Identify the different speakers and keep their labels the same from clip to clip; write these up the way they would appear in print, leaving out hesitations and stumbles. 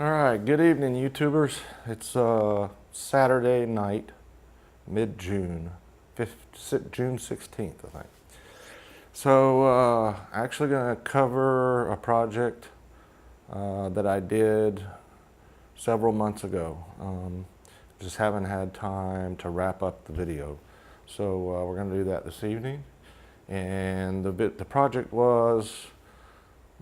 Speaker 1: All right, good evening, YouTubers. It's Saturday night, mid-June, June 16th, I think. So, actually going to cover a project that I did several months ago. Just haven't had time to wrap up the video. So we're going to do that this evening. And the project was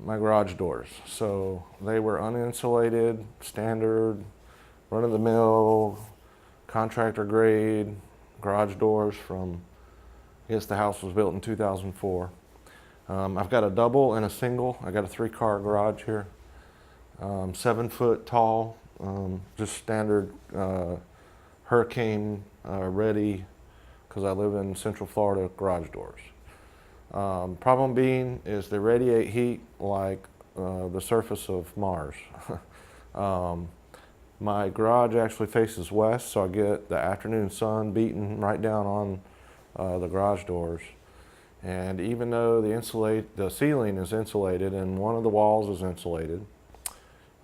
Speaker 1: my garage doors. So they were uninsulated, standard, run-of-the-mill, contractor grade garage doors from, I guess the house was built in 2004. I've got a double and a single. I got a 3-car garage here, 7 foot tall, just standard hurricane ready, because I live in Central Florida, garage doors. Problem being is they radiate heat like the surface of Mars. My garage actually faces west, so I get the afternoon sun beating right down on the garage doors. And even though the ceiling is insulated and one of the walls is insulated,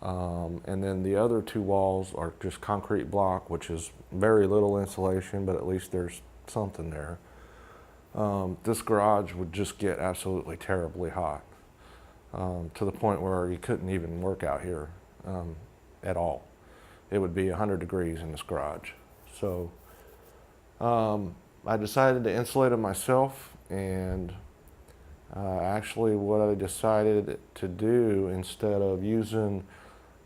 Speaker 1: and then the other 2 walls are just concrete block, which is very little insulation, but at least there's something there. This garage would just get absolutely terribly hot, to the point where you couldn't even work out here at all. It would be 100 degrees in this garage. So I decided to insulate it myself, and actually what I decided to do, instead of using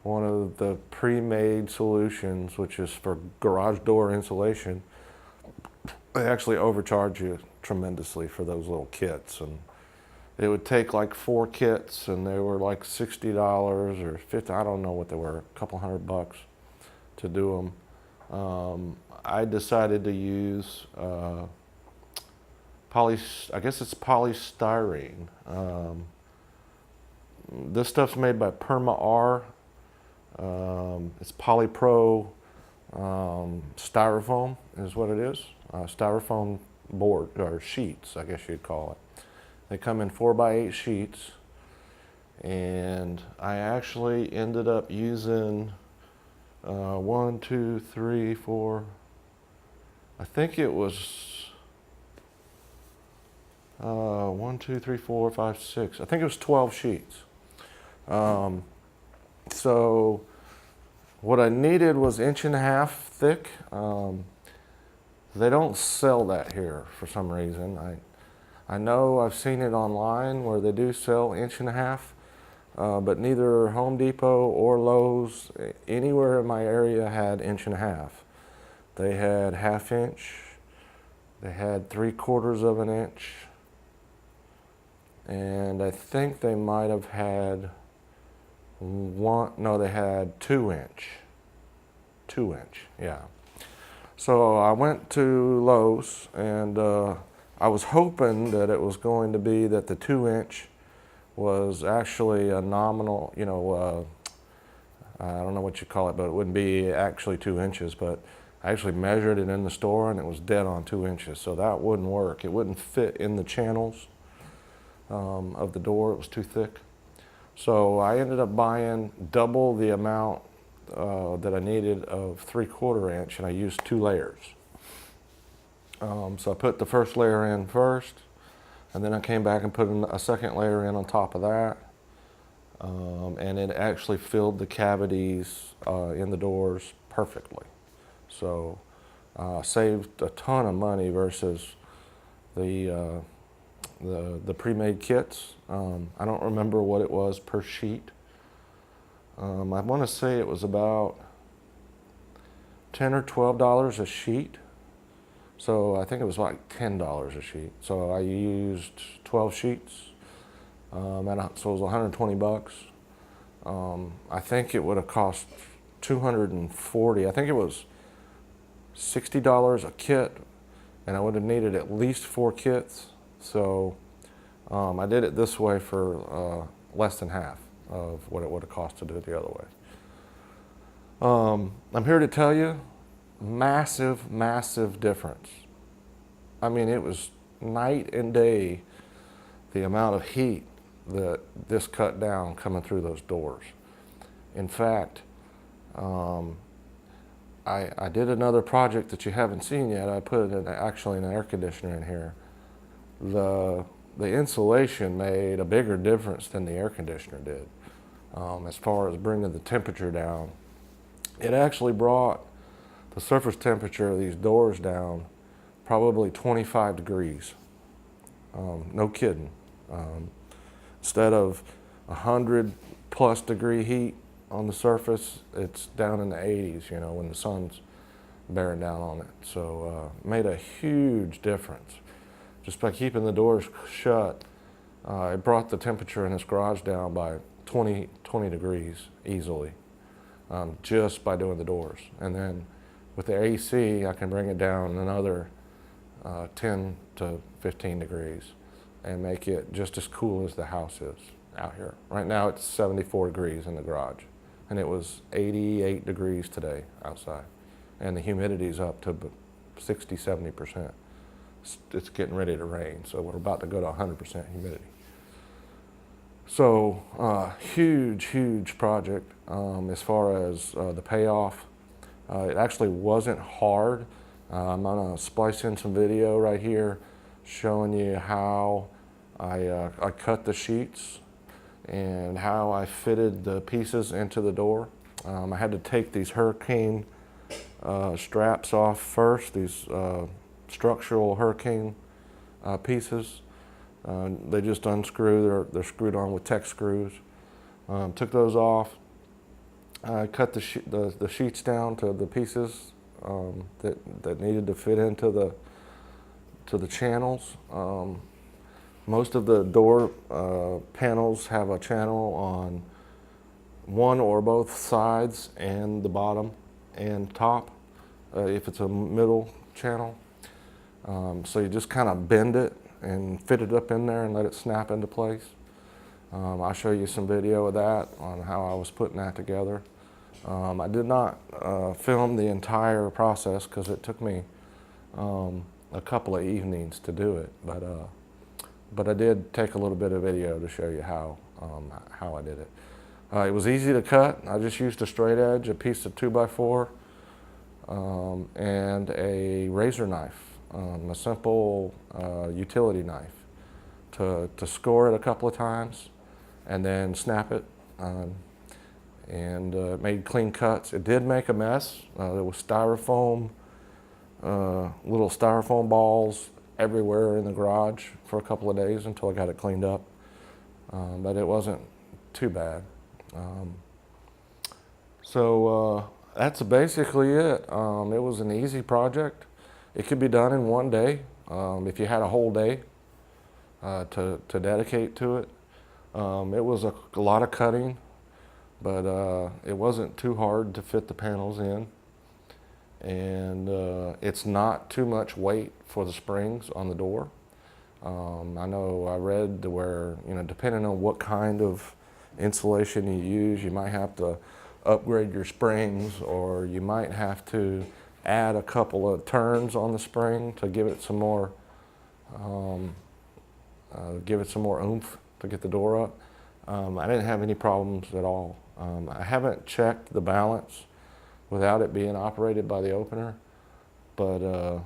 Speaker 1: one of the pre-made solutions, which is for garage door insulation, they actually overcharge you tremendously for those little kits, and it would take like 4 kits, and they were like $60 or $50, I don't know what they were, a couple $100 to do them. I decided to use I guess it's polystyrene. This stuff's made by Perma-R. It's polypro styrofoam is what it is. Styrofoam board, or sheets, I guess you'd call it. They come in 4x8 sheets, and I actually ended up using 1, 2, 3, 4, I think it was 1, 2, 3, 4, 5, 6, I think it was 12 sheets. So what I needed was 1.5 inches thick. They don't sell that here for some reason. I know I've seen it online where they do sell 1.5 inches, but neither Home Depot or Lowe's anywhere in my area had 1.5 inches. They had 1/2 inch, they had 3/4 inch, and I think they might have had they had 2 inch. 2 inch, yeah. So I went to Lowe's, and I was hoping that it was going to be that the 2 inch was actually a nominal, I don't know what you call it, but it wouldn't be actually 2 inches, but I actually measured it in the store, and it was dead on 2 inches, so that wouldn't work. It wouldn't fit in the channels of the door. It was too thick. So I ended up buying double the amount that I needed of 3/4 inch, and I used 2 layers. So I put the first layer in first, and then I came back and put a second layer in on top of that, and it actually filled the cavities in the doors perfectly. So saved a ton of money versus the pre-made kits. I don't remember what it was per sheet. I want to say it was about $10 or $12 a sheet. So I think it was like $10 a sheet. So I used 12 sheets, so it was $120. I think it would have cost $240. I think it was $60 a kit, and I would have needed at least 4 kits. So I did it this way for less than half of what it would have cost to do it the other way. I'm here to tell you, massive, massive difference. I mean, it was night and day, the amount of heat that this cut down coming through those doors. In fact, Um, I did another project that you haven't seen yet. I put actually an air conditioner in here. The insulation made a bigger difference than the air conditioner did as far as bringing the temperature down. It actually brought the surface temperature of these doors down probably 25 degrees. No kidding. Instead of 100+ degree heat on the surface, it's down in the 80s, you know, when the sun's bearing down on it. So made a huge difference. Just by keeping the doors shut, it brought the temperature in this garage down by 20 degrees easily, just by doing the doors. And then with the AC, I can bring it down another 10 to 15 degrees and make it just as cool as the house is out here. Right now it's 74 degrees in the garage, and it was 88 degrees today outside. And the humidity's up to 60, 70%. It's getting ready to rain, so we're about to go to 100% humidity. So huge project as far as the payoff. It actually wasn't hard. I'm gonna splice in some video right here showing you how I cut the sheets and how I fitted the pieces into the door. I had to take these hurricane straps off first, these structural hurricane pieces. They just unscrew, they're screwed on with Tech screws. Took those off. I cut the sheets down to the pieces that needed to fit into the channels. Most of the door panels have a channel on one or both sides and the bottom and top, if it's a middle channel. So you just kind of bend it and fit it up in there and let it snap into place. I'll show you some video of that on how I was putting that together. I did not film the entire process because it took me a couple of evenings to do it, but I did take a little bit of video to show you how I did it. It was easy to cut. I just used a straight edge, a piece of 2x4, and a razor knife, a simple utility knife, to score it a couple of times and then snap it, and made clean cuts. It did make a mess. There was styrofoam, little styrofoam balls everywhere in the garage for a couple of days until I got it cleaned up, but it wasn't too bad. So that's basically it. It was an easy project. It could be done in one day if you had a whole day to dedicate to it. It was a lot of cutting, but it wasn't too hard to fit the panels in. And it's not too much weight for the springs on the door. I know I read where, you know, depending on what kind of insulation you use, you might have to upgrade your springs, or you might have to add a couple of turns on the spring to give it some more oomph to get the door up. I didn't have any problems at all. I haven't checked the balance without it being operated by the opener, but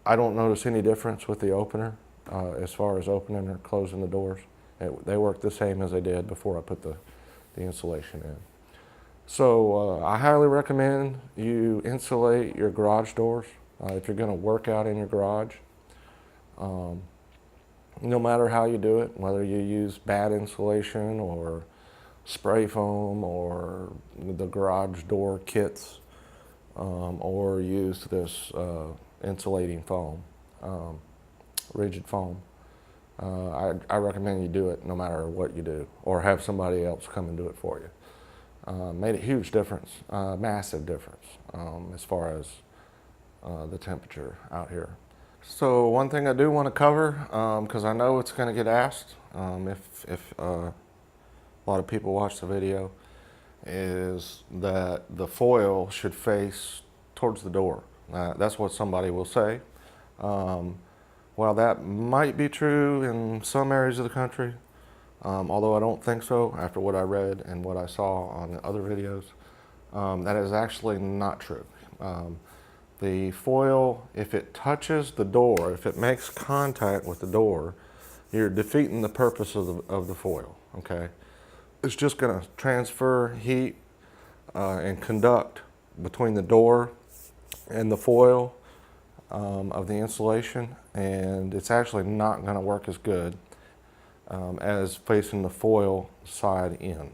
Speaker 1: I don't notice any difference with the opener as far as opening or closing the doors. They work the same as they did before I put the insulation in. So I highly recommend you insulate your garage doors if you're going to work out in your garage. No matter how you do it, whether you use bad insulation or spray foam or the garage door kits, or use this insulating foam, rigid foam. I recommend you do it no matter what you do, or have somebody else come and do it for you. Made a huge difference, massive difference, as far as the temperature out here. So one thing I do want to cover, because I know it's going to get asked if a lot of people watch the video, is that the foil should face towards the door. That's what somebody will say. While that might be true in some areas of the country, although I don't think so after what I read and what I saw on the other videos. That is actually not true. The foil, if it touches the door, if it makes contact with the door, you're defeating the purpose of the foil, okay? It's just gonna transfer heat and conduct between the door and the foil of the insulation, and it's actually not gonna work as good as facing the foil side in.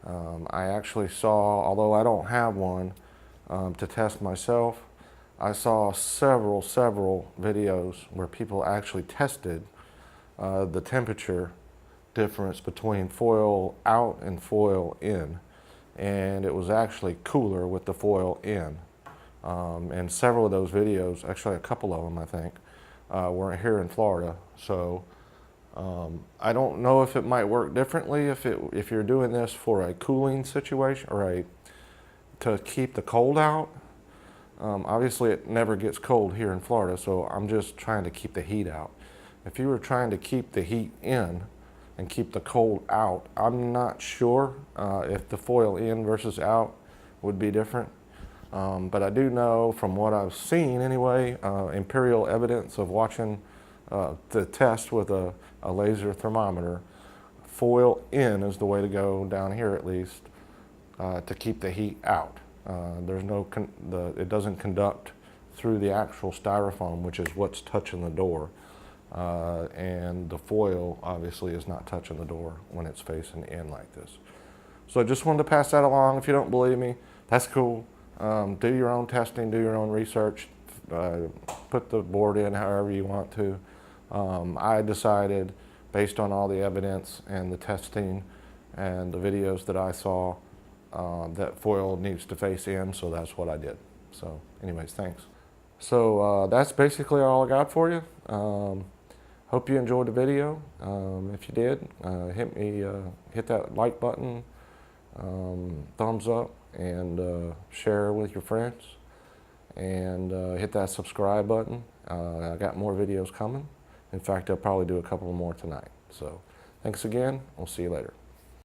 Speaker 1: I actually saw, although I don't have one to test myself, I saw several videos where people actually tested the temperature difference between foil out and foil in, and it was actually cooler with the foil in. And several of those videos, actually a couple of them I think, were here in Florida. So I don't know if it might work differently if you're doing this for a cooling situation or to keep the cold out. Obviously it never gets cold here in Florida, so I'm just trying to keep the heat out. If you were trying to keep the heat in and keep the cold out, I'm not sure if the foil in versus out would be different. But I do know from what I've seen anyway, empirical evidence of watching the test with a laser thermometer, foil in is the way to go down here at least to keep the heat out. It doesn't conduct through the actual styrofoam, which is what's touching the door. And the foil obviously is not touching the door when it's facing in like this. So I just wanted to pass that along. If you don't believe me, that's cool. Do your own testing, do your own research, put the board in however you want to. I decided, based on all the evidence and the testing and the videos that I saw, that foil needs to face in, so that's what I did. So anyways, thanks. So that's basically all I got for you. Hope you enjoyed the video. If you did, hit that like button, thumbs up, and share with your friends, and hit that subscribe button. I got more videos coming. In fact, I'll probably do a couple more tonight. So thanks again. We'll see you later.